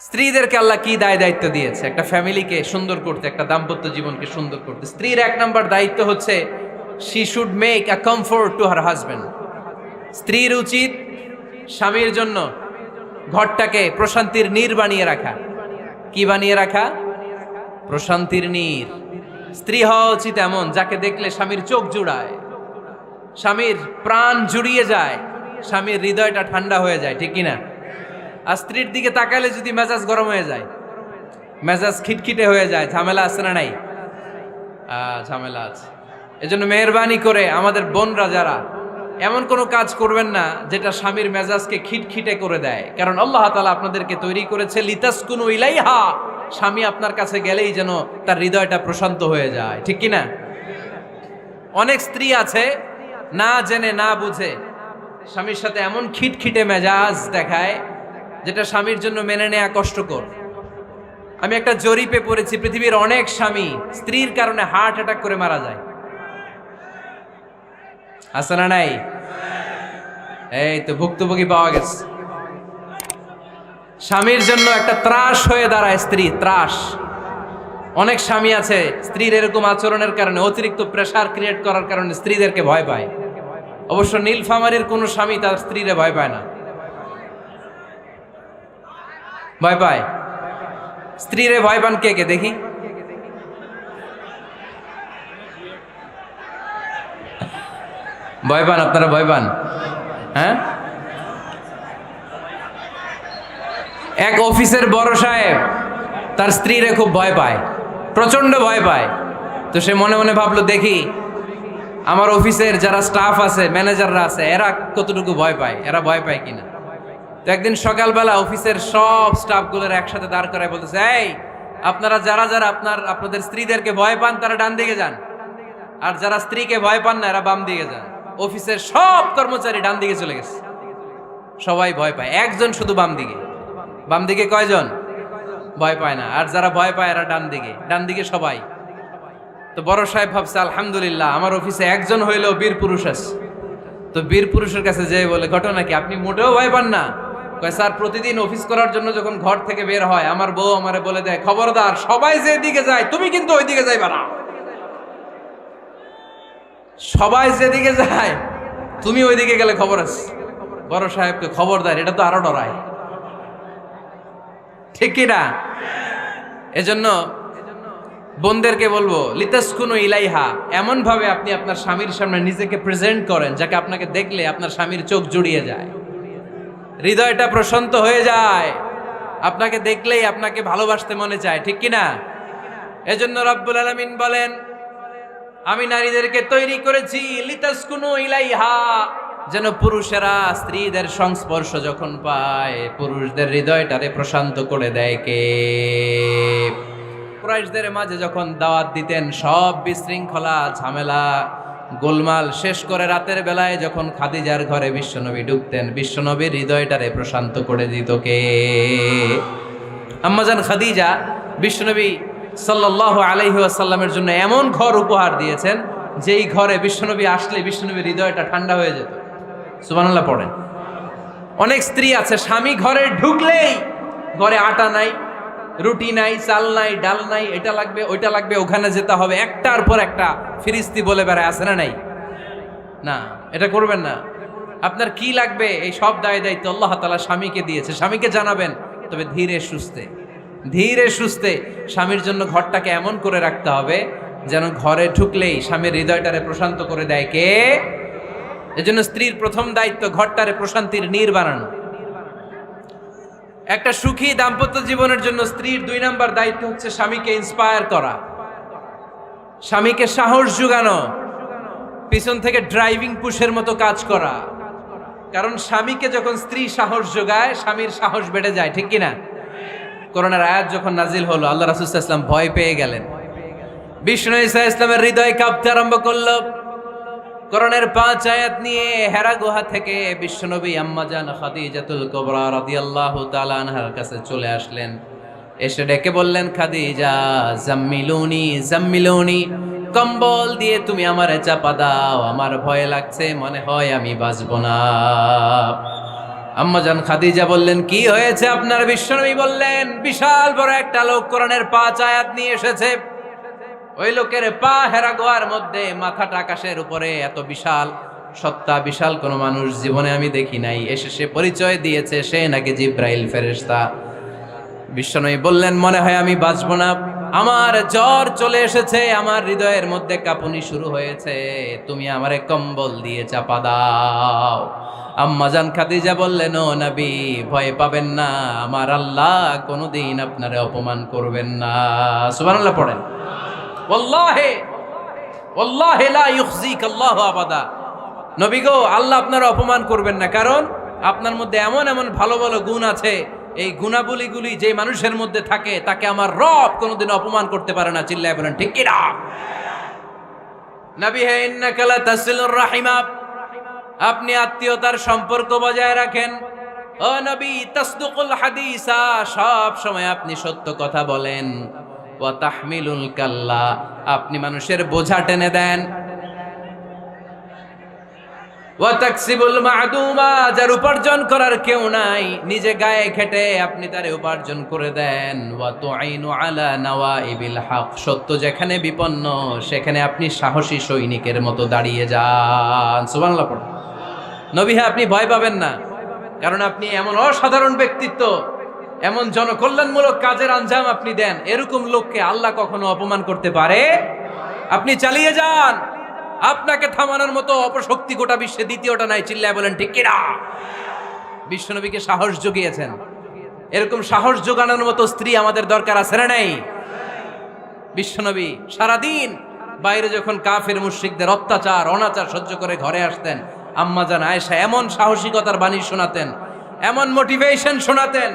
স্ত্রীদেরকে আল্লাহ কি দায়িত্ব দিয়েছে একটা ফ্যামিলিকে সুন্দর করতে, একটা দাম্পত্য জীবনকে সুন্দর করতে। স্ত্রীর এক নাম্বার দায়িত্ব হচ্ছে she should make a comfort to her husband. স্ত্রীর উচিত স্বামীর জন্য ঘরটাকে প্রশান্তির নীর বানিয়ে রাখা। কি বানিয়ে রাখা? প্রশান্তির নীর। স্ত্রী হওয়া উচিত এমন যাকে দেখলে স্বামীর চোখ জুড়ায়, স্বামীর প্রাণ জুড়িয়ে যায়, স্বামীর হৃদয়টা ঠান্ডা হয়ে যায়, ঠিক কিনা? আর স্ত্রীর দিকে তাকালে যদি মেজাজ গরম হয়ে যায়, মেজাজ খিটখিটে হয়ে যায়, ঝামেলা আছে না নাই? ঝামেলা আছে। এজন্য মেহরবানি করে আমাদের বোনরা যারা, এমন কোনো কাজ করবেন না যেটা স্বামীর মেজাজকে খিটখিটে করে দেয়। কারণ আল্লাহ তাআলা আপনাদেরকে তৈরি করেছে লিতাসকুনু ইলাইহা, স্বামী আপনার কাছে গেলেই যেন তার হৃদয়টা প্রশান্ত হয়ে যায়, ঠিক কিনা? অনেক স্ত্রী আছে না জেনে না বুঝে স্বামীর সাথে এমন খিটখিটে মেজাজ দেখায় যেটা স্বামীর জন্য মেনে নেওয়া কষ্টকর। আমি একটা জরিপে পড়েছি, পৃথিবীর অনেক স্বামী স্ত্রীর কারণে হার্ট অ্যাটাক করে মারা যায়। আছে না নাই? এই তো ভুক্তভোগী পাওয়া গেছে। স্বামীর জন্য একটা ত্রাস হয়ে দাঁড়ায় স্ত্রী, ত্রাস। অনেক স্বামী আছে স্ত্রীর এরকম আচরণের কারণে, অতিরিক্ত প্রেসার ক্রিয়েট করার কারণে স্ত্রীদেরকে ভয় পায়। অবশ্য নীলফামারীর কোনো স্বামী তার স্ত্রীরে ভয় পায় না। ভয় পায়? স্ত্রীরে ভয় পান কে কে দেখি? ভয় পান আপনারা? ভয় পান? হ্যাঁ, এক অফিসের বড় সাহেব তার স্ত্রীরে খুব ভয় পায়, প্রচন্ড ভয় পায়। তো সে মনে মনে ভাবলো, দেখি আমার অফিসের যারা স্টাফ আছে, ম্যানেজাররা আছে, এরা কতটুকু ভয় পায়, এরা ভয় পায় কিনা। তো একদিন সকালবেলা অফিসের সব স্টাফগুলোর একসাথে দাঁড় করায় বলতেছে, এই আপনারা যারা যারা আপনাদের স্ত্রীদেরকে ভয় পান তারা ডান দিকে যান, আর যারা স্ত্রীকে ভয় পান না এরা বাম দিকে যান। অফিসের সব কর্মচারী ডান দিকে চলে গেছে, সবাই ভয় পায়, একজন শুধু বাম দিকে। বাম দিকে কয়জন ভয় পায় না, আর যারা ভয় পায় এরা ডান দিকে, ডান দিকে সবাই। তো বড় সাহেব ভাবছে, আলহামদুলিল্লাহ আমার অফিসে একজন হইলেও বীর পুরুষ আছে। তো বীর পুরুষের কাছে যেয়ে বলে, ঘটনা কি, আপনি মোটেও ভয় পান না? কয়, স্যার প্রতিদিন অফিস করার জন্য যখন ঘর থেকে বের হয় আমার বউ আমারে বলে দেয়, খবরদার সবাই যেদিকে যায় তুমি কিন্তু ওইদিকে যাইবা না, সবাই যেদিকে যায় তুমি ওইদিকে গেলে খবর আছে। বড় সাহেবকে খবরদার, এটা তো আরো ডরায়, ঠিক কিনা? এজন্য বোনদেরকে বলবো, লিতাসকুনু ইলাইহা, এমন ভাবে আপনি আপনার স্বামীর সামনে নিজেকে প্রেজেন্ট করেন যাকে আপনাকে দেখলে আপনার স্বামীর চোখ জুড়িয়ে যায়, হৃদয়টা প্রশান্ত হয়ে যায়, আপনাকে দেখলেই আপনাকে ভালোবাসতে মনে চায়, ঠিক কিনা? এজন্য রব্বুল আলামিন বলেন, আমি নারীদেরকে তৈরি করেছি লিতাসকুনু ইলাইহা, যেন পুরুষেরা স্ত্রীদের সংস্পর্শ যখন পায় পুরুষদের হৃদয়টারে প্রশান্ত করে দেয়। কে? কুরাইশদের মাঝে যখন দাওয়াত দিতেন, সব বিশৃঙ্খলা ঝামেলা গোলমাল শেষ করে রাতের বেলায় যখন খাদিজার ঘরে বিশ্বনবী ঢুকতেন, বিশ্বনবীর হৃদয়টারে প্রশান্ত করে দিত কে? আম্মাজান খাদিজা বিশ্বনবী সাল্লাল্লাহু আলাইহি ওয়াসাল্লামের জন্য এমন ঘর উপহার দিয়েছেন যেই ঘরে বিশ্বনবী আসলে বিশ্বনবীর হৃদয়টা ঠান্ডা হয়ে যেত। সুবহানাল্লাহ পড়েন। অনেক স্ত্রী আছে স্বামী ঘরে ঢুকলেই ঘরে আটা নাই, রুটি নাই, চাল নাই, ডাল নাই, এটা লাগবে ওইটা লাগবে, ওখানে যেতে হবে, একটার পর একটা ফিরিস্তি বলে বেড়ায়, আছে না নাই? না, এটা করবেন না। আপনার কি লাগবে এই সব দায়িত্ব আল্লাহ তাআলা স্বামীকে দিয়েছে, স্বামীকে জানাবেন। তবে ধীরে সুস্থে, ধীরে সুস্থে স্বামীর জন্য ঘরটাকে এমন করে রাখতে হবে যেন ঘরে ঢুকলেই স্বামীর হৃদয়টারে প্রশান্ত করে দেয়। কে? এজন্য স্ত্রীর প্রথম দায়িত্ব ঘরটারে প্রশান্তির নীর বানানো। একটা সুখী দাম্পত্য জীবনের জন্য স্ত্রীর 2 নাম্বার দায়িত্ব হচ্ছে স্বামীকে ইন্সপায়ার করা, স্বামীকে সাহস যোগানো, পিছন থেকে ড্রাইভিং পুশের মতো কাজ করা। কারণ স্বামীকে যখন স্ত্রী সাহস যোগায় স্বামীর সাহস বেড়ে যায়, ঠিক কিনা? করোনার আয়াত যখন নাজিল হলো, আল্লাহ রাসূল সাল্লাল্লাহু আলাইহি ওয়াসাল্লাম ভয় পেয়ে গেলেন, বিষ্ণু নবী সাল্লাল্লাহু আলাইহি ওয়াসাল্লামের হৃদয় কাঁপতে আরম্ভ করলো। কোরআনের 5 আয়াত নিয়ে হেরা গুহা থেকে বিশ্বনবী আম্মাজান খাদিজাতুল কুবরা রাদিয়াল্লাহু তাআলা আনহার কাছে চলে আসলেন। এসে ডেকে বললেন, খাদিজা জাম্মিলুনি জাম্মিলুনি, কম্বল দিয়ে তুমি আমারে চাপা দাও, আমার ভয় লাগছে, মনে হয় আমি বাঁচব না। আম্মাজান খাদিজা বললেন, কি হয়েছে আপনার? বিশ্বনবী বললেন, বিশাল বড় একটা লোক কোরআনের 5 আয়াত নিয়ে এসেছে। ওই লোকের পা হেরা গোয়ার মধ্যে, মাথাটা আকাশের উপরে, এত বিশাল সত্তা, বিশাল কোন মানুষ জীবনে আমি দেখি নাই। এসে সে পরিচয় দিয়েছে সে নাকি জিব্রাইল ফেরেশতা। বিশ্বনবী বললেন, মনে হয় আমি বাঁচব না, আমার জ্বর চলে এসেছে, আমার হৃদয়ের মধ্যে কাঁপুনি শুরু হয়েছে, তুমি আমারে কম্বল দিয়ে চাপা দাও। আম্মাজান খাদিজা বললেন, ও নবী, ভয় পাবেন না, আমার আল্লাহ কোনোদিন আপনারে অপমান করবেন না। সুবহানাল্লাহ পড়েন। ওয়াল্লাহি ওয়াল্লাহি লা ইউখজিক আল্লাহু আবাদা। নবী গো, আল্লাহ আপনার অপমান করবেন না, কারণ আপনার মধ্যে এমন এমন ভালো ভালো গুণ আছে, এই গুণাবলীগুলি যে মানুষের মধ্যে থাকে তাকে আমার রব কোনোদিন অপমান করতে পারে না। চিল্লায় বলেন ঠিক কি না? নবী হে, ইন্নাকা লা তাসিলুর রাহিমা, আপনি আত্মীয়তার সম্পর্ক বজায় রাখেন। ও নবী, তাসদুকুল হাদিসা, সব সময় আপনি সত্য কথা বলেন। ওয়া তাহমিলুল কাল্লা, আপনি মানুষের বোঝা টেনে দেন। ওয়া তাকসিবুল মা'দুমা, যার উপার্জন করার কেউ নাই, নিজে গায়ে খেটে আপনি তারে উপার্জন করে দেন। ওয়া তুঈনু আলা নাওয়াইবিল হক, সত্য যেখানে বিপন্ন সেখানে আপনি সাহসী সৈনিকের মতো দাঁড়িয়ে যান। সুবহানাল্লাহ পড়ুন। নবী হ্যাঁ, আপনি ভয় পাবেন না, কারণ আপনি এমন অসাধারণ ব্যক্তিত্ব, এমন জনকল্যাণমূলক কাজের আঞ্জাম আপনি দেন, এরকম লোককে আল্লাহ কখনো অপমান করতে পারে? আপনি চালিয়ে যান, আপনাকে থামানোর মতো অপশক্তি গোটা বিশ্বে দ্বিতীয়টা নাই। চিল্লায় বলেন ঠিক কি না? বিশ্বনবীকে সাহস জুগিয়েছেন, এরকম সাহস জোগানোর মতো স্ত্রী আমাদের দরকার আছে না নাই? বিশ্বনবী সারাদিন বাইরে যখন কাফের মুশরিকদের অত্যাচার অনাচার সহ্য করে ঘরে আসতেন, আম্মাজান আয়েশা এমন সাহসিকতার বাণী শোনাতেন, এমন মোটিভেশন শোনাতেন,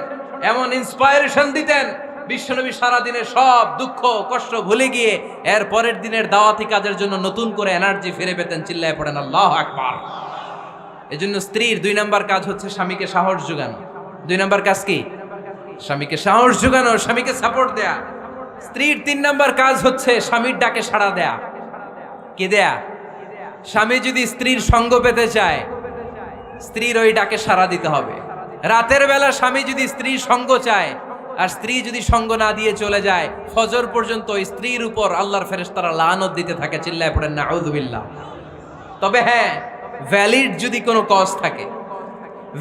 এমন ইন্সপায়ারেশন দিতেন, বিশ্বনবী সারাদিনের সব দুঃখ কষ্ট ভুলে গিয়ে এর পরের দিনের দাওয়াতি কাজের জন্য নতুন করে এনার্জি ফিরে পেতেন। চিল্লায় পড়েন আল্লাহু আকবার। এজন্য স্ত্রীর 2 নাম্বার কাজ হচ্ছে স্বামীকে সাহস যোগানো। 2 নাম্বার কাজ কি? স্বামীকে সাহস যোগানো, স্বামীকে সাপোর্ট দেয়া। স্ত্রীর 3 নাম্বার কাজ হচ্ছে স্বামীর ডাকে সাড়া দেয়া। কি দেয়া? স্বামী যদি স্ত্রীর সঙ্গ পেতে চায়, স্ত্রীর ওই ডাকে সাড়া দিতে হবে। রাতের বেলা স্বামী যদি স্ত্রীর সঙ্গ চায়, আর স্ত্রী যদি সঙ্গ না দিয়ে চলে যায়, ফজর পর্যন্ত স্ত্রীর উপর আল্লাহর ফেরেশতারা লানত দিতে থাকে। চিল্লায় পড়েন নাউযু বিল্লাহ। তবে হ্যাঁ, ভ্যালিড যদি কোনো কজ থাকে,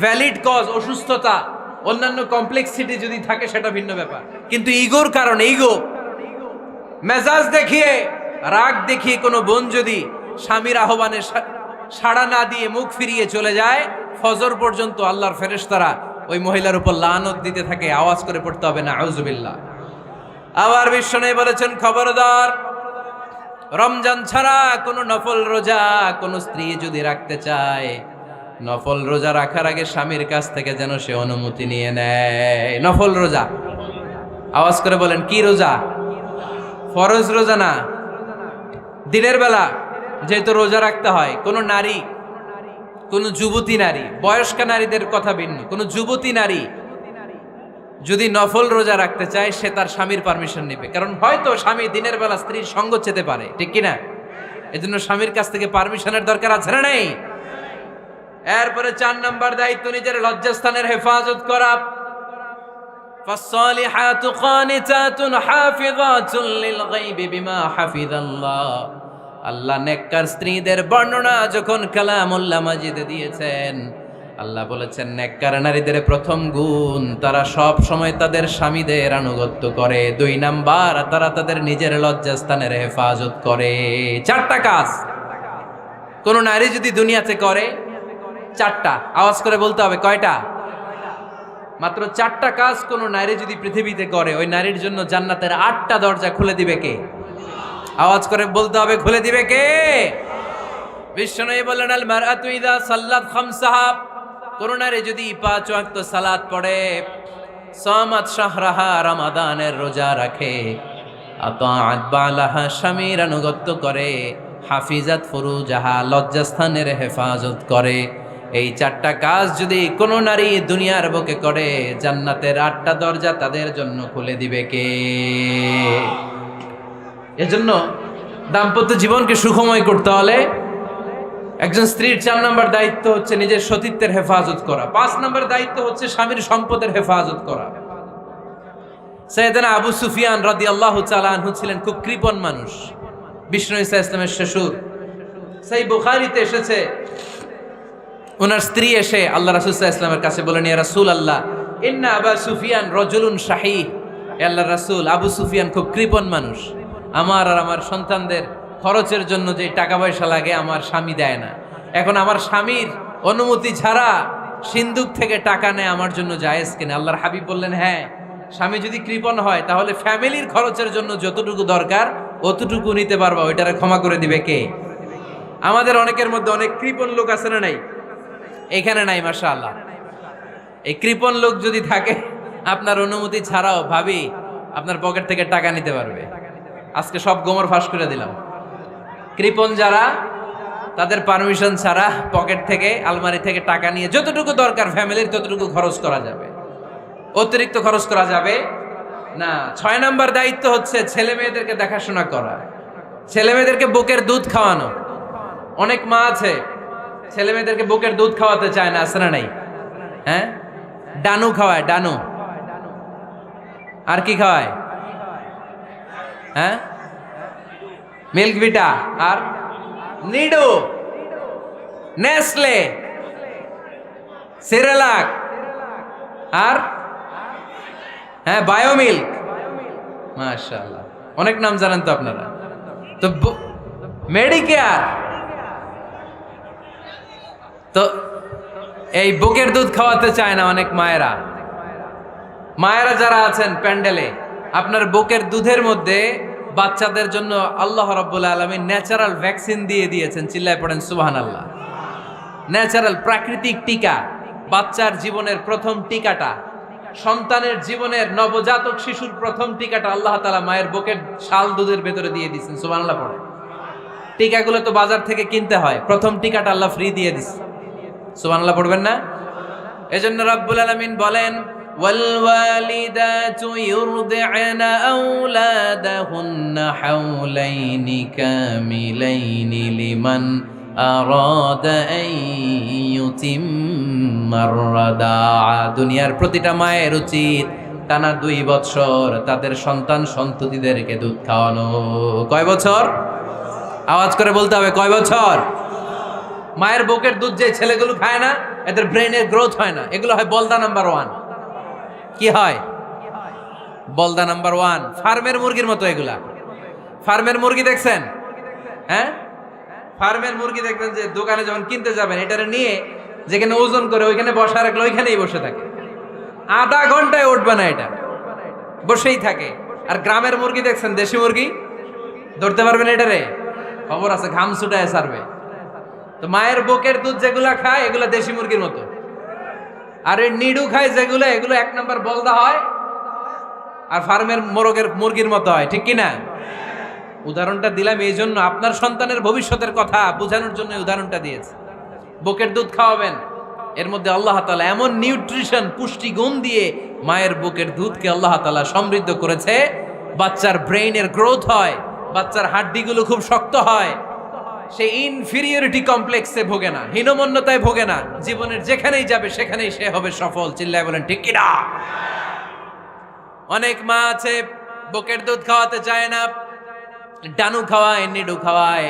ভ্যালিড কজ, অসুস্থতা, অন্যান্য কমপ্লেক্সিটি যদি থাকে সেটা ভিন্ন ব্যাপার। কিন্তু ইগোর কারণে, ইগো, মেজাজ দেখিয়ে, রাগ দেখিয়ে কোনো বোন যদি স্বামীর আহ্বানে সাড়া না দিয়ে মুখ ফিরিয়ে চলে যায়, ফজর পর্যন্ত আল্লাহর ফেরেশতারা ওই মহিলার উপর লানত দিতে থাকে। আওয়াজ করে পড়তে হবে নাউযু বিল্লাহ। আবার বিশ্বনবী বলেছেন, খবরদার, রমজান ছাড়া কোনো নফল রোজা কোনো স্ত্রী যদি রাখতে চায়, নফল রোজা রাখার আগে স্বামীর কাছ থেকে যেন সে অনুমতি নিয়ে নেয়। নফল রোজা, আওয়াজ করে বলেন কি রোজা? ফরজ রোজা না। দিনের বেলা যেহেতু রোজা রাখতে হয়, কোনো নারী, কোনো যুবতী নারী, বয়স্কা নারীদের কথা ভিন্ন, কোনো যুবতী নারী যদি নফল রোজা রাখতে চায়, সে তার স্বামীর পারমিশন নেবে। কারণ হয়তো স্বামী দিনের বেলা স্ত্রীর সঙ্গ চেতে পারে, ঠিক কিনা? এজন্য স্বামীর কাছ থেকে পারমিশনের দরকার আছে না নাই? এরপরে 4 নাম্বার দায়িত্ব, নিজের লজ্জাস্থানের হেফাজত করা। ফাসসালিহাতু কানিতাতুন হাফিযাতুন লিল গায়বি বিমা হাফিজাল্লাহ। আল্লাহ নেককার স্ত্রীদের বর্ণনা যখন কালামুল্লাহ মাজিদে দিয়েছেন, আল্লাহ বলেছেন নেককার নারীদের প্রথম গুণ, তারা সব সময় তাদের স্বামীদের আনুগত্য করে। 2 নাম্বার, তারা তাদের নিজের লজ্জাস্থানের হেফাজত করে। 4টা কাজ কোন নারী যদি দুনিয়াতে করে, 4টা, আওয়াজ করে বলতে হবে কয়টা? মাত্র 4টা কাজ কোন নারী যদি পৃথিবীতে করে, ওই নারীর জন্য জান্নাতের 8টা দরজা খুলে দিবে কে? আওয়াজ করে বলতে হবে, খুলে দিবে কে? বিশ্বনবী বলেন, আল মারআতু ইযা সাল্লাত খামসাহা, কোন নারী যদি 5 ওয়াক্ত সালাত পড়ে, সামাত শাহরাহা, রমাদানের রোজা রাখে, আতাআত বালাহা, স্বামীর আনুগত্য করে, হাফিজাত ফুরুজাহা, লজ্জাস্থানের হেফাজত করে, এই 4টা কাজ যদি কোন নারী দুনিয়ার বুকে করে, জান্নাতের 8টা দরজা তাদের জন্য খুলে দিবে কে? এজন্য দাম্পত্য জীবনকে সুখময় করতে হলে একজন স্ত্রীর 4 নম্বর দায়িত্ব হচ্ছে নিজের সতীত্বের হেফাজত করা। 5 নম্বর দায়িত্ব হচ্ছে স্বামীর সম্পদের হেফাজত করা। সাইয়েদনা আবু সুফিয়ান রাদিয়াল্লাহু তাআলা আনহু ছিলেন খুব কৃপণ মানুষ, বিষ্ণু ঈসা ইসলামের শ্বশুর। সেই বুখারীতে এসেছে, ওনার স্ত্রী এসে আল্লাহ রাসূল সাল্লাল্লাহু আলাইহি ওয়াসাল্লামের কাছে বলেন, ইয়া রাসূলুল্লাহ ইন্না আবা সুফিয়ান রাজুলুন শাহী। আল্লাহর রাসূল, আবু সুফিয়ান খুব কৃপণ মানুষ, আমার আর আমার সন্তানদের খরচের জন্য যে টাকা পয়সা লাগে আমার স্বামী দেয় না। এখন আমার স্বামীর অনুমতি ছাড়া সিন্দুক থেকে টাকা নেয় আমার জন্য জায়েজ কিনা? আল্লাহর হাবিব বললেন, হ্যাঁ, স্বামী যদি কৃপণ হয় তাহলে ফ্যামিলির খরচের জন্য যতটুকু দরকার অতটুকু নিতে পারবা, ওইটারে ক্ষমা করে দিবে কে? আমাদের অনেকের মধ্যে অনেক কৃপণ লোক আছে না নাই? এখানে নাই মাশাআল্লাহ। এই কৃপণ লোক যদি থাকে, আপনার অনুমতি ছাড়াও ভাবি আপনার পকেট থেকে টাকা নিতে পারবে। আজকে সব গোমর ফাঁস করে দিলাম। কৃপণ যারা, তাদের পারমিশন ছাড়া পকেট থেকে, আলমারি থেকে টাকা নিয়ে যতটুকু দরকার ফ্যামিলির ততটুকু খরচ করা যাবে, অতিরিক্ত খরচ করা যাবে না। 6 নম্বর দায়িত্ব হচ্ছে ছেলে মেয়েদেরকে দেখাশোনা করা, ছেলে মেয়েদেরকে বুকের দুধ খাওয়ানো। অনেক মা আছে ছেলে মেয়েদেরকে বুকের দুধ খাওয়াতে চায় না, আছে না নাই? হ্যাঁ, ডানু খাওয়ায়, ডানু। আর কি খাওয়ায়? হ্যাঁ, মিল্ক ভিটা, আর নিডো, নেসলে, সেরেলাক, আর হ্যাঁ বায়োমিল্ক। মাশাআল্লাহ, অনেক নাম জানেন তো আপনারা। তো মেডিকেয়ার, তো এই বুকের দুধ খাওয়াতে চায় না অনেক মায়েরা। মায়েরা যারা আছেন প্যান্ডেলে, আপনার বুকের দুধের মধ্যে বাচ্চাদের জন্য আল্লাহ রাব্বুল আলামিন ন্যাচারাল ভ্যাকসিন দিয়ে দিয়েছেন। চিল্লায় পড়েন সুবহানাল্লাহ। ন্যাচারাল, প্রাকৃতিক টিকা, বাচ্চার জীবনের প্রথম টিকাটা, সন্তানের জীবনের নবজাতক শিশুর প্রথম টিকাটা আল্লাহ তাআলা মায়ের বুকের শাল দুধের ভেতরে দিয়ে দিয়েছেন। সুবহানাল্লাহ পড়ে। টিকাগুলো তো বাজার থেকে কিনতে হয়, প্রথম টিকাটা আল্লাহ ফ্রি দিয়ে দিয়েছে। সুবহানাল্লাহ পড়বেন না? এজন্য রাব্বুল আলামিন বলেন, والوالدات يرضعن أولادهن حولين كاملين لمن أراد أن يتم الرضاعة। দুনিয়ার প্রতিটা মায়ের উচিত টানা 2 বছর তাদের সন্তান সন্ততিদেরকে দুধ খাওয়ানো। কয় বছর? আওয়াজ করে বলতে হবে, কয় বছর? মায়ের বুকের দুধ যে ছেলেগুলো খায় না, এদের ব্রেনের গ্রোথ হয় না। এগুলো হয় বলদা নাম্বার 1। কি হয়? বলদা নাম্বার 1। ফার্মের মুরগির মতো এগুলা। ফার্মের মুরগি দেখছেন? হ্যাঁ, ফার্মের মুরগি দেখবেন যে দোকানে যখন কিনতে যাবেন, এটারে নিয়ে যেখানে ওজন করে ওইখানে বসা রাখলে ওইখানেই বসে থাকে, আধা ঘন্টায় উঠবে না, এটা বসেই থাকে। আর গ্রামের মুরগি দেখছেন, দেশি মুরগি, ধরতে পারবেন এটারে? খবর আছে, ঘাম ছুটায় ছাড়বে। তো মায়ের বুকের দুধ যেগুলা খায় এগুলা দেশি মুরগির মতো, আর এই নিডু খায় যেগুলো, এগুলো 1 নম্বর বলদা হয় আর ফার্মের মুরগির মতো হয়। ঠিক কিনা? উদাহরণটা দিলাম এই জন্য, আপনার সন্তানের ভবিষ্যতের কথা বোঝানোর জন্য উদাহরণটা দিয়েছে। বুকের দুধ খাওয়াবেন, এর মধ্যে আল্লাহ তাআলা এমন নিউট্রিশন, পুষ্টিগুণ দিয়ে মায়ের বুকের দুধকে আল্লাহ তাআলা সমৃদ্ধ করেছে। বাচ্চার ব্রেইনের গ্রোথ হয়, বাচ্চার হাড্ডিগুলো খুব শক্ত হয়, সে ইনফিরিয়রিটি কমপ্লেক্সে ভোগে না, হীনমন্যতায় ভোগে না। জীবনের যেখানেই যাবে সেখানেই সে হবে সফল। চিল্লায় বলেন ঠিক কিনা? অনেক মা আছে বুকের দুধ খাওয়াতে চায় না, ডানু খাওয়ায়, নিডু খাওয়ায়,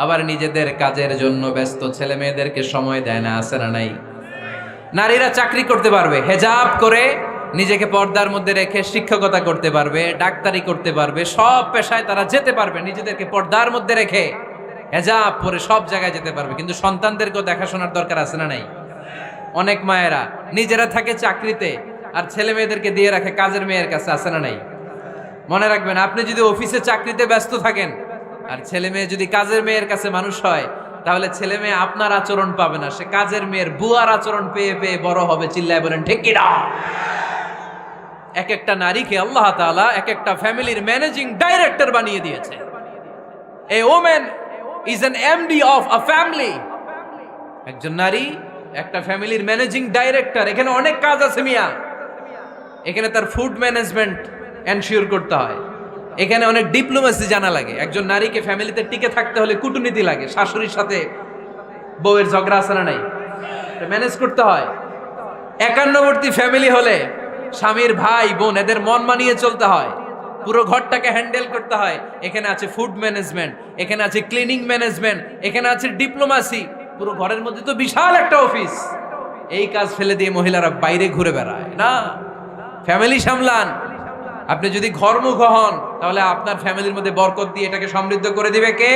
আবার নিজেদের কাজের জন্য ব্যস্ত, ছেলে মেয়েদেরকে সময় দেয় না। আছে না নাই? নারীরা চাকরি করতে পারবে, হেজাব করে নিজেকে পর্দার মধ্যে রেখে শিক্ষকতা করতে পারবে, ডাক্তারি করতে পারবে, সব পেশায় তারা যেতে পারবে, নিজেদেরকে পর্দার মধ্যে রেখে হেজাব পরে সব জায়গায় যেতে পারবে। কিন্তু সন্তানদেরকেও দেখাশোনার দরকার আছে না নাই? অনেক মায়েরা নিজেরা থাকে চাকরিতে আর ছেলে মেয়েদেরকে দিয়ে রাখে কাজের মেয়ের কাছে। আছে না নাই? মনে রাখবেন, আপনি যদি অফিসে চাকরিতে ব্যস্ত থাকেন আর ছেলে মেয়ে যদি কাজের মেয়ের কাছে মানুষ হয়, তাহলে ছেলে মেয়ে আপনার আচরণ পাবে না, সে কাজের মেয়ের বুয়ার আচরণ পেয়ে পেয়ে বড় হবে। চিল্লায় বলেন ঠিক কিনা? এক একটা নারীকে আল্লাহ তাআলা এক একটা ফ্যামিলির ম্যানেজিং ডাইরেক্টর বানিয়ে দিয়েছে। A woman is an MD of a family। একজন নারী একটা ফ্যামিলির ম্যানেজিং ডাইরেক্টর। এখানে অনেক কাজ আছে মিয়া। এখানে তার ফুড ম্যানেজমেন্ট এনশিওর করতে হয়, এখানে অনেক ডিপ্লোমেসি জানা লাগে। একজন নারীকে ফ্যামিলিতে টিকে থাকতে হলে কূটনীতি লাগে, শাশুড়ির সাথে বউয়ের ঝগড়া আছে না নাই? ম্যানেজ করতে হয়। একান্নবর্তী ফ্যামিলি হলে স্বামীর ভাই বোন এদের মন মানিয়ে চলতে হয়, পুরো ঘরটাকে হ্যান্ডেল করতে হয়। এখানে আছে ফুড ম্যানেজমেন্ট, এখানে আছে ক্লিনিং ম্যানেজমেন্ট, এখানে আছে ডিপ্লোমাসি। পুরো ঘরের মধ্যে তো বিশাল একটা অফিস। এই কাজ ফেলে দিয়ে মহিলারা বাইরে ঘুরে বেড়ায় না। ফ্যামিলি সামলান। আপনি যদি ঘরমুখ হন তাহলে আপনার ফ্যামিলির মধ্যে বরকত দিয়ে এটাকে সমৃদ্ধ করে দিবে কে?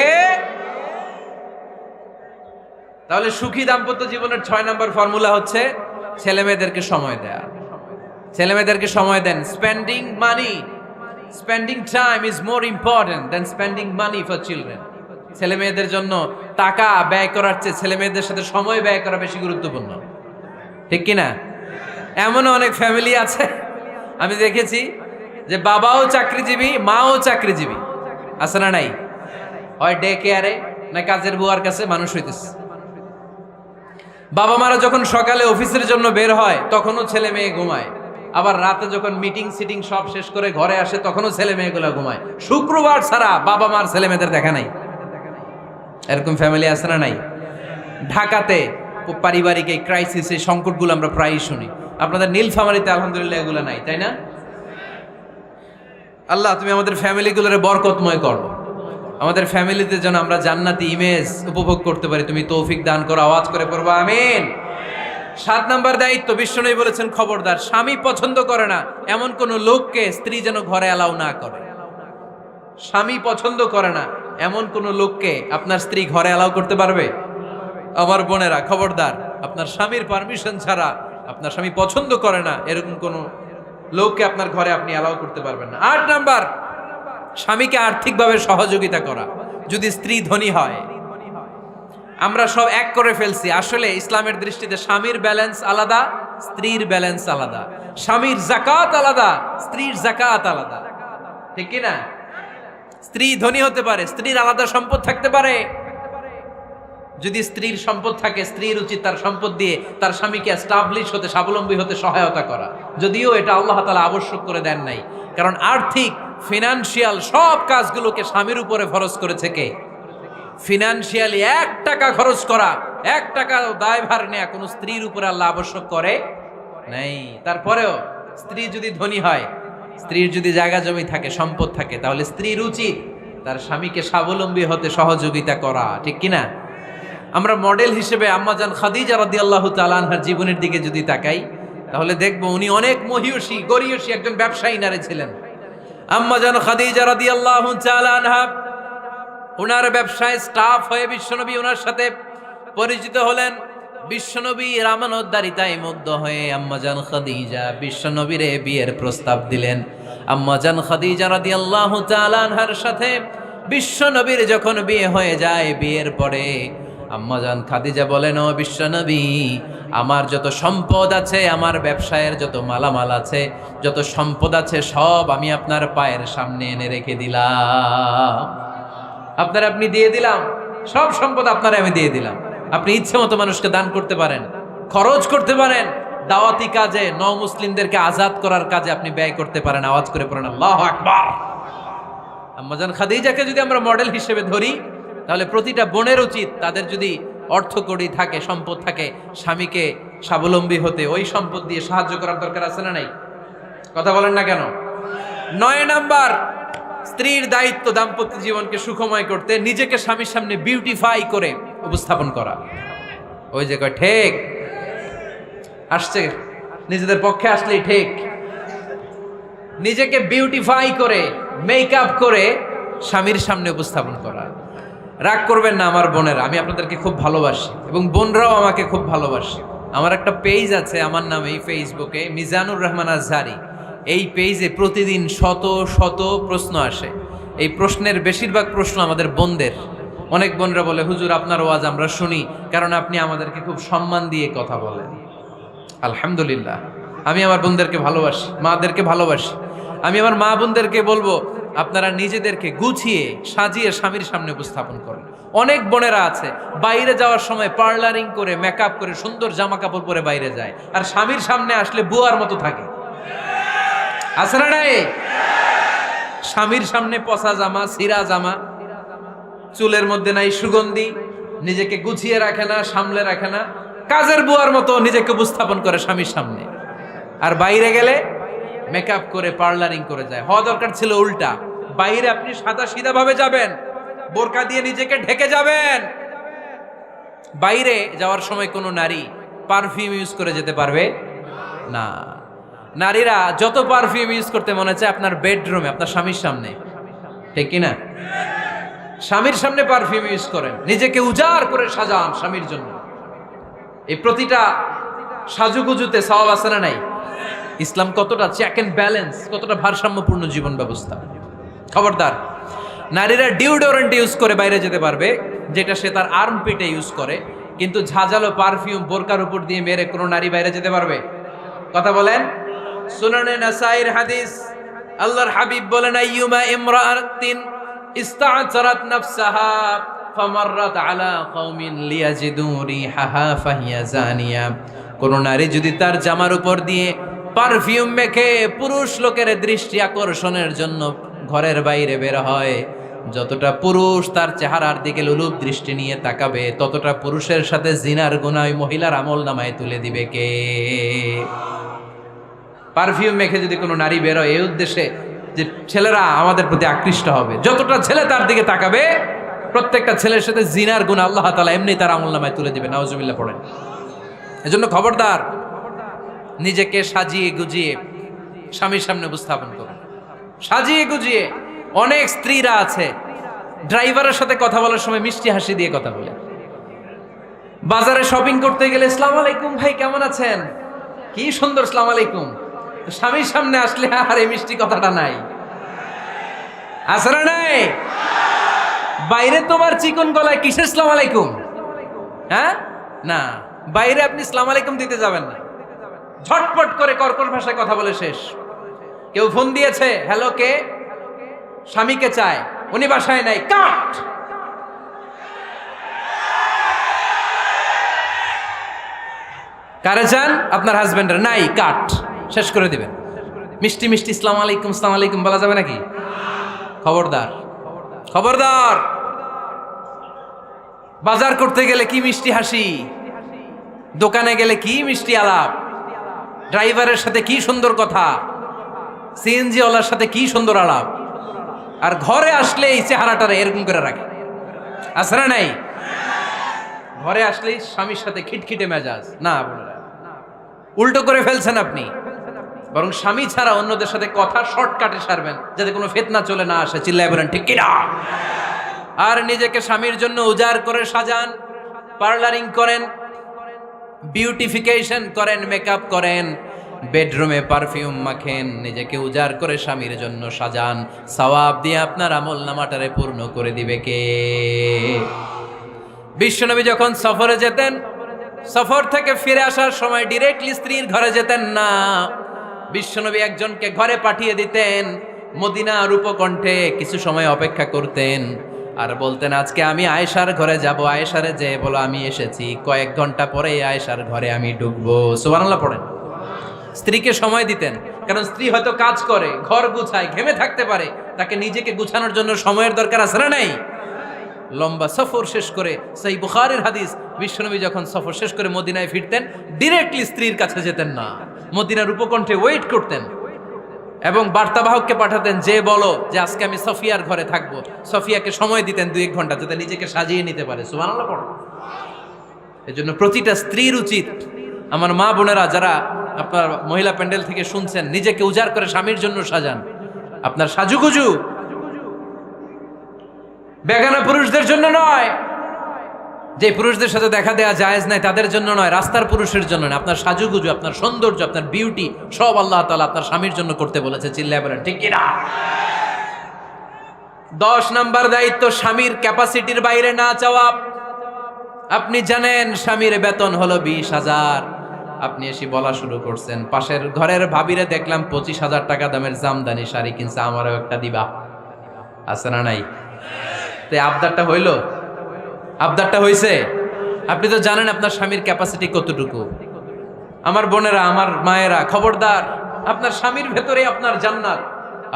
তাহলে সুখী দাম্পত্য জীবনের 6 নম্বর ফর্মুলা হচ্ছে ছেলে মেয়েদেরকে সময় দেয়া। ছেলে মেয়েদেরকে সময় দেন। Spending money, spending time is more important than spending money for children. ছেলে মেয়েদের জন্য টাকা ব্যয় করার চেয়ে ছেলে মেয়েদের সাথে সময় ব্যয় করা বেশি গুরুত্বপূর্ণ, ঠিক কিনা? এমনও অনেক ফ্যামিলি আছে আমি দেখেছি যে বাবাও চাকরিজীবী, মাও চাকরিজীবী, আছে না নাই? হয় ডে কেয়ারে না কাজের বুয়ার কাছে মানুষ হইতেছে। বাবা মারা যখন সকালে অফিসের জন্য বের হয় তখনও ছেলে মেয়ে ঘুমায়, আবার রাতে যখন মিটিং সিটিং সব শেষ করে ঘরে আসে তখনও ছেলে মেয়েগুলো ঘুমায়। শুক্রবার ছাড়া বাবা মার ছেলে মেয়েদের দেখা নাই। এরকম ফ্যামিলি আছে না নাই? ঢাকাতে পারিবারিক এই ক্রাইসিস, এই সংকটগুলো আমরা প্রায়ই শুনি। আপনাদের নীলফামারীতে আলহামদুলিল্লাহ এগুলো নাই, তাই না? আল্লাহ তুমি আমাদের ফ্যামিলিগুলোরে বরকতময় করো, আমাদের ফ্যামিলিতে যেন আমরা জান্নাতি ইমেজ উপভোগ করতে পারি, তুমি তৌফিক দান করো। আওয়াজ করে পড়বো আমিন। 7 নম্বর দায়িত্ব, বিশ্বনবী বলেছেন খবরদার, স্বামী পছন্দ করে না এমন কোন লোককে স্ত্রী যেন ঘরে অ্যালাউ না করে। স্বামী পছন্দ করে না এমন কোন লোককে আপনার স্ত্রী ঘরে অ্যালাউ করতে পারবে? আমার বোনেরা খবরদার, আপনার স্বামীর পারমিশন ছাড়া, আপনার স্বামী পছন্দ করে না এরকম কোন লোককে আপনার ঘরে আপনি অ্যালাউ করতে পারবেন না। 8 নাম্বার, স্বামীকে আর্থিকভাবে সহযোগিতা করা। যদি স্ত্রী ধনী হয়, আমরা সব এক করে ফেলছি। আসলে ইসলামের দৃষ্টিতে স্বামীর ব্যালেন্স আলাদা, স্ত্রীর ব্যালেন্স আলাদা। স্বামীর যাকাত আলাদা, স্ত্রীর যাকাত আলাদা, ঠিক কি না? স্ত্রী ধনী হতে পারে, স্ত্রীর আলাদা সম্পদ থাকতে পারে। যদি স্ত্রীর সম্পদ থাকে, স্ত্রীর উচিত তার সম্পদ দিয়ে তার স্বামীকে এস্টাবলিশ হতে, স্বাবলম্বী হতে সহায়তা করা। যদিও এটা আল্লাহ তাআলা আবশ্যক করে দেন নাই, কারণ আর্থিক ফিনান্সিয়াল সব কাজগুলোকে স্বামীর উপরে ফরজ করেছে কে? ফিনান্সিয়ালি 1 টাকা খরচ করা, 1 টাকা দায়ভার নেয়া কোন স্ত্রীর উপরে আল্লাহ আবশ্যক করে নাই। তারপরেও স্ত্রী যদি ধনী হয়, স্ত্রীর যদি জায়গা জমি থাকে, সম্পদ থাকে, তাহলে স্ত্রীর উচিত তার স্বামীকে স্বাবলম্বী হতে সহযোগিতা করা, ঠিক কিনা? আমরা মডেল হিসেবে আম্মাজান খাদিজা রাদিয়াল্লাহু তাআলা আনহার জীবনের দিকে যদি তাকাই, তাহলে দেখব উনি অনেক মহিয়সী গরিয়সী একজন ব্যবসায়ী নারী ছিলেন। আম্মাজান খাদিজা রাদিয়াল্লাহু তাআলা আনহা ওনার ব্যবসায় স্টাফ হয়ে বিশ্বনবী ওনার সাথে পরিচিত হলেন। বিশ্বনবী আমানতদারিতায় মুগ্ধ হয়ে আম্মাজান খাদিজা বিশ্বনবীরে বিয়ের প্রস্তাব দিলেন। আম্মাজান খাদিজা রাদিয়াল্লাহু তাআলা আনহার সাথে বিশ্বনবীর যখন বিয়ে হয়ে যায়, বিয়ের পরে আম্মাজান খাদিজা বলেন, ও বিশ্বনবী, আমার যত সম্পদ আছে, আমার ব্যবসায়ের যত মালামাল আছে, যত সম্পদ আছে, সব আমি আপনার পায়ের সামনে এনে রেখে দিলাম। আপনি দিয়ে দিলাম, সব সম্পদ আপনারে আমি দিয়ে দিলাম। আপনি ইচ্ছে মতো মানুষকে দান করতে পারেন, খরচ করতে পারেন, দাওয়াতি কাজে, মুসলিমদেরকে আজাদ করার কাজে আপনি ব্যয় করতে পারেন। আওয়াজ করে পড়েন আল্লাহু আকবার। আম্মাজান খাদিজাকে যদি আমরা মডেল হিসেবে ধরি, তাহলে প্রতিটা বোনের উচিত তাদের যদি অর্থকড়ি থাকে, সম্পদ থাকে, স্বামীকে স্বাবলম্বী হতে ওই সম্পদ দিয়ে সাহায্য করার দরকার আছে না নাই? কথা বলেন না কেন? 9 নাম্বার, স্ত্রীর দায়িত্ব দাম্পত্য জীবনকে সুখময় করতে নিজেকে স্বামীর সামনে বিউটিফাই করে উপস্থাপন করা। ওই যে কয় ঠিক আসছে, নিজেদের পক্ষে আসলেই ঠিক। নিজেকে বিউটিফাই করে, মেকআপ করে স্বামীর সামনে উপস্থাপন করা। রাগ করবেন না আমার বোনেরা, আমি আপনাদেরকে খুব ভালোবাসি এবং বোনরাও আমাকে খুব ভালোবাসে। আমার একটা পেজ আছে আমার নামে ফেসবুকে, মিজানুর রহমান আজহারি। এই পেজে প্রতিদিন শত শত প্রশ্ন আসে। এই প্রশ্নের বেশিরভাগ প্রশ্ন আমাদের বোনদের। অনেক বোনরা বলে, হুজুর আপনার ওয়াজ আমরা শুনি কারণ আপনি আমাদেরকে খুব সম্মান দিয়ে কথা বলেন। আলহামদুলিল্লাহ, আমি আমার বোনদেরকে ভালোবাসি, মাদেরকে ভালোবাসি। আমি আমার মা বোনদেরকে বলবো, আপনারা নিজেদেরকে গুছিয়ে সাজিয়ে স্বামীর সামনে উপস্থাপন করেন। অনেক বোনেরা আছে বাইরে যাওয়ার সময় পার্লারিং করে, মেকআপ করে, সুন্দর জামা কাপড় পরে বাইরে যায়, আর স্বামীর সামনে আসলে বুয়ার মতো থাকে। আছে না নাই? স্বামীর সামনে পচা জামা, ছিঁড়া জামা, চুলের মধ্যে নাই সুগন্ধি, নিজেকে গুছিয়ে রাখে না, সামলে রাখে না, কাজের বুয়ার মতো নিজেকে উপস্থাপন করে স্বামীর সামনে। আর বাইরে গেলে মেকআপ করে পার্লারিং করে যায়। হওয়া দরকার ছিল উল্টা, বাইরে আপনি সাদা সিধা ভাবে যাবেন, বোরকা দিয়ে নিজেকে ঢেকে যাবেন। বাইরে যাওয়ার সময় কোনো নারী পারফিউম ইউজ করে যেতে পারবে না। নারীরা যত পারফিউম ইউজ করতে মনে চায় আপনার বেডরুমে, আপনার স্বামীর সামনে, ঠিক কিনা? স্বামীর সামনে পারফিউম ইউজ করেন, নিজেকে উজাড় করে সাজান স্বামীর জন্য। এই প্রতিটা সাজুগুজুতে সওয়াব আছে না নাই? ইসলাম কতটা চেক এন্ড ব্যালেন্স, কতটা ভারসাম্যপূর্ণ জীবন ব্যবস্থা। খবরদার, নারীরা ডিওডোরেন্ট ইউজ করে বাইরে যেতে পারবে, যেটা সে তার আর্মপিটে ইউজ করে, কিন্তু ঝাঁঝালো পারফিউম বোরকার উপর দিয়ে মেরে কোনো নারী বাইরে যেতে পারবে? কথা বলেন। সুনানে নাসাইর হাদিস, আল্লাহর হাবিব বলেন, আইয়ুমা ইমরাআতিন ইস্তা'জারাত নাফসাহা ফামাররাত আলা কওমিন লিয়াজিদু রিহাহা ফাহিয়া জানিয়া। কোন নারী যদি তার জামার উপর দিয়ে পারফিউম মেখে পুরুষ লোকের দৃষ্টি আকর্ষণের জন্য ঘরের বাইরে বের হয়, যতটা পুরুষ তার চেহারার দিকে লোলুপ দৃষ্টি নিয়ে তাকাবে, ততটা পুরুষের সাথে জিনার গুনাহ ওই মহিলার আমল নামায় তুলে দিবে কে? পারফিউম মেখে যদি কোনো নারী বেরোয় এই উদ্দেশ্যে যে ছেলেরা আমাদের প্রতি আকৃষ্ট হবে, যতটা ছেলে তার দিকে তাকাবে, প্রত্যেকটা ছেলের সাথে জিনার গুনাহ আল্লাহ তাআলা এমনি তার আমল নামায় তুলে দিবে। নাউজুবিল্লাহ পড়েন। এজন্য খবরদার, নিজেকে সাজিয়ে গুজিয়ে স্বামীর সামনে উপস্থাপন করুন, সাজিয়ে গুজিয়ে। অনেক স্ত্রীরা আছে ড্রাইভারের সাথে কথা বলার সময় মিষ্টি হাসি দিয়ে কথা বলে। বাজারে শপিং করতে গেলে আসসালামু আলাইকুম ভাই, কেমন আছেন? কি সুন্দর আসসালামু আলাইকুম। স্বামীর সামনে আসলে আর এই মিষ্টি কথাটা নাই, আছে না নাই? বাইরে তোমার চিকন গলায় কিসের আসসালামু আলাইকুম? হ্যাঁ না, বাইরে আপনি আসসালামু আলাইকুম দিতে যাবেন না, ঝটপট করে কর্কশ ভাষায় কথা বলে শেষ। কেউ ফোন দিয়েছে, হ্যালো কে? স্বামীকে চায়, উনি বাসায় নাই, কাট। কারে চান? আপনার হাজবেন্ডের, নাই, কাট, শেষ করে দিবেন। মিষ্টি মিষ্টি আসসালামু আলাইকুম আসসালামু আলাইকুম বলা যাবে নাকি? খবরদার, খবরদার। বাজার করতে গেলে কি মিষ্টি হাসি, দোকানে গেলে কি মিষ্টি আলাপ, ড্রাইভারের সাথে কি সুন্দর কথা, সিএনজি ওয়ালার সাথে কি সুন্দর আলাপ, আর ঘরে আসলে এই চেহারাটারে এরকম করে রাখে, আছে না নাই? ঘরে আসলেই স্বামীর সাথে খিটখিটে মেজাজ। না, উল্টো করে ফেলছেন আপনি। বরং স্বামী ছাড়া অন্যদের সাথে কথা শর্টকাটে সারবেন, যাতে কোনো ফিতনা চলে না আসে। চিল্লায় বলেন ঠিক কিনা? আর নিজেকে স্বামীর জন্য উজাড় করে সাজান, পার্লারিং করেন, বিউটিফিকেশন করেন, মেকআপ করেন, বেডরুমে পারফিউম মাখেন, নিজেকে উজাড় করে স্বামীর জন্য সাজান। সওয়াব দিয়ে আপনার আমল নামাটারে পূর্ণ করে দিবে কে? বিশ্বনবী যখন সফরে যেতেন, সফর থেকে ফিরে আসার সময় ডিরেক্টলি স্ত্রীর ঘরে যেতেন না। বিশ্বনবী একজনকে ঘরে পাঠিয়ে দিতেন, মদিনার উপকণ্ঠে কিছু সময় অপেক্ষা করতেন, আর বলতেন আজকে আমি আয়েশার ঘরে যাব। আয়েশারে যে বলো আমি এসেছি, কয়েক ঘন্টা পরে আয়েশার ঘরে আমি ঢুকবো। সুবহানাল্লাহ পড়েন। স্ত্রীকে সময় দিতেন, কারণ স্ত্রী হয়তো কাজ করে, ঘর গুছায়, ঘেমে থাকতে পারে, তাকে নিজেকে গুছানোর জন্য সময়ের দরকার আছে না নাই? লম্বা সফর শেষ করে, সেই বুখারীর হাদিস, বিশ্বনবী যখন সফর শেষ করে মদিনায় ফিরতেন, ডিরেক্টলি স্ত্রীর কাছে যেতেন না, মদিনার উপকণ্ঠে ওয়েট করতেন এবং বার্তাবাহককে পাঠাতেন, যে বলো যে আজকে আমি সফিয়ার ঘরে থাকবো। সফিয়াকে সময় দিতেন 2-1 ঘন্টা, যাতে নিজেকে সাজিয়ে নিতে পারে। সুবহানাল্লাহ পড়ো। এজন্য প্রতিটা স্ত্রীর উচিত, আমার মা বোনেরা যারা আপনার মহিলা প্যান্ডেল থেকে শুনছেন, নিজেকে উজাড় করে স্বামীর জন্য সাজান। আপনার সাজুগুজু বেগানা পুরুষদের জন্য নয়, যে পুরুষদের সাথে দেখা দেয়া জায়েজ নাই তাদের জন্য নয়, রাস্তার পুরুষের জন্য নয়। আপনার সাজুগুজু, আপনার সৌন্দর্য, আপনার বিউটি সব আল্লাহ তাআলা আপনার স্বামীর জন্য করতে বলেছে। চিল্লায় বলেন ঠিক কিনা? 10 নাম্বার দায়িত্ব, স্বামীর ক্যাপাসিটির বাইরে না চাওয়া। আপনি জানেন স্বামীর বেতন হলো 20,000, আপনি এসে বলা শুরু করছেন, পাশের ঘরের ভাবিরে দেখলাম 25,000 টাকা দামের জামদানি শাড়ি কিনছে, আমারও একটা দিবা। আছে না নাই? তো আবদারটা হইল, আবদারটা হইছে। আপনি তো জানেন আপনার স্বামীর ক্যাপাসিটি কতটুকু। আমার বোনেরা, আমার মায়েরা, খবরদার, আপনার স্বামীর ভেতরে আপনার জান্নাত,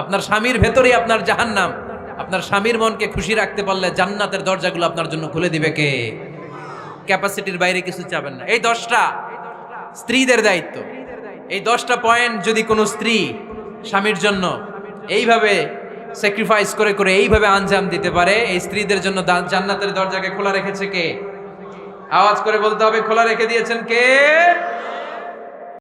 আপনার স্বামীর ভেতরে আপনার জাহান্নাম। আপনার স্বামীর মনকে খুশি রাখতে পারলে জান্নাতের দরজাগুলো আপনার জন্য খুলে দিবে কে? ক্যাপাসিটির বাইরে কিছু চাবেন না। এই 10টা স্ত্রীদের দায়িত্ব। এই 10টা পয়েন্ট যদি কোনো স্ত্রী স্বামীর জন্য এইভাবে স্যাক্রিফাইস করে করে এইভাবে আঞ্জাম দিতে পারে, এই স্ত্রীদের জন্য জান্নাতের দরজাকে খোলা রেখেছে কে? আওয়াজ করে বলতে হবে, খোলা রেখে দিয়েছেন কে?